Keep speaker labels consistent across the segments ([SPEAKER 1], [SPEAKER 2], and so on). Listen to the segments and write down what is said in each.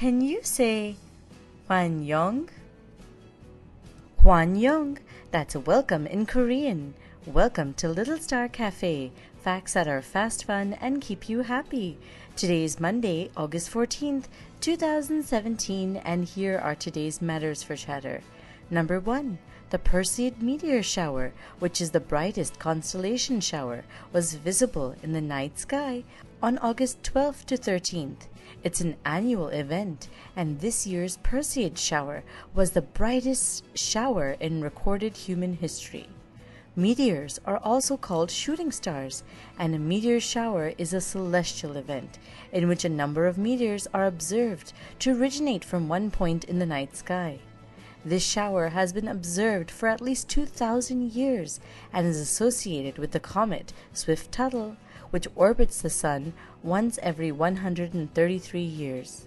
[SPEAKER 1] Can you say Hwanyoung? Hwanyoung, that's welcome in Korean. Welcome to Little Star Cafe, facts that are fast, fun, and keep you happy. Today is Monday, August 14th, 2017, and here are today's matters for chatter. Number 1. The Perseid meteor shower, which is the brightest constellation shower, was visible in the night sky on August 12th to 13th. It's an annual event, and this year's Perseid shower was the brightest shower in recorded human history. Meteors are also called shooting stars, and a meteor shower is a celestial event in which a number of meteors are observed to originate from one point in the night sky. This shower has been observed for at least 2,000 years and is associated with the comet Swift-Tuttle, which orbits the Sun once every 133 years.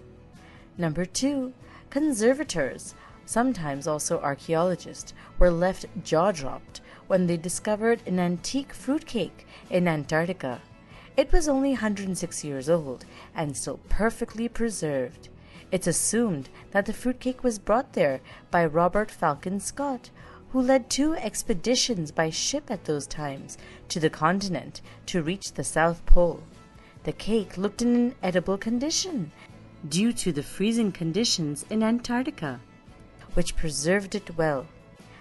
[SPEAKER 1] Number 2. Conservators, sometimes also archaeologists, were left jaw-dropped when they discovered an antique fruitcake in Antarctica. It was only 106 years old and still perfectly preserved. It's assumed that the fruitcake was brought there by Robert Falcon Scott, who led 2 expeditions by ship at those times to the continent to reach the South Pole. The cake looked in an edible condition due to the freezing conditions in Antarctica, which preserved it well.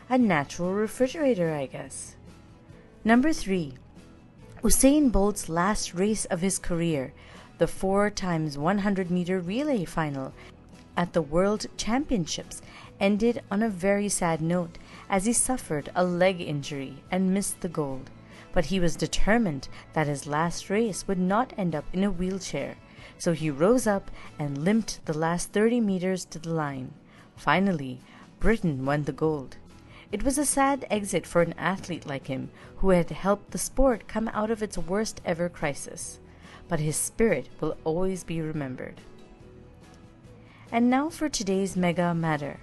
[SPEAKER 1] A natural refrigerator, I guess. Number 3. Usain Bolt's last race of his career, the 4x100-meter relay final at the World Championships, ended on a very sad note as he suffered a leg injury and missed the gold. But he was determined that his last race would not end up in a wheelchair, so he rose up and limped the last 30 meters to the line. Finally, Britain won the gold. It was a sad exit for an athlete like him who had helped the sport come out of its worst ever crisis. But his spirit will always be remembered. And now for today's mega matter.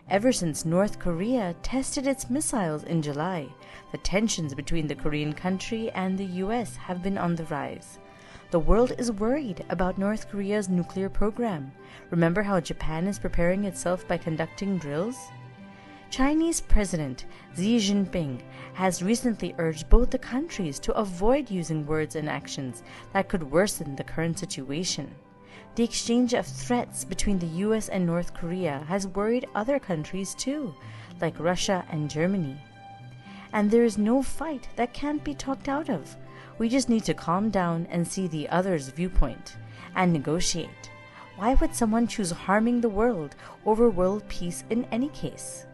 [SPEAKER 1] Ever since North Korea tested its missiles in July, the tensions between the Korean country and the US have been on the rise. The world is worried about North Korea's nuclear program. Remember how Japan is preparing itself by conducting drills? Chinese President Xi Jinping has recently urged both the countries to avoid using words and actions that could worsen the current situation. The exchange of threats between the US and North Korea has worried other countries too, like Russia and Germany. And there is no fight that can't be talked out of. We just need to calm down and see the other's viewpoint and negotiate. Why would someone choose harming the world over world peace in any case?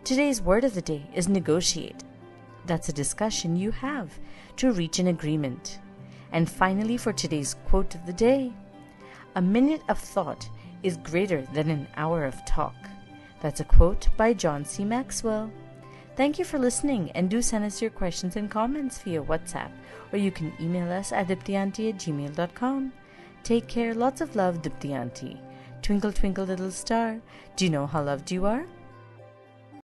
[SPEAKER 1] Today's word of the day is negotiate. That's a discussion you have to reach an agreement. And finally, for today's quote of the day, a minute of thought is greater than an hour of talk. That's a quote by John C. Maxwell. Thank you for listening, and do send us your questions and comments via WhatsApp, or you can email us at diptyanti@gmail.com. Take care, lots of love, Dipti Auntie. Twinkle, twinkle, little star, do you know how loved you are?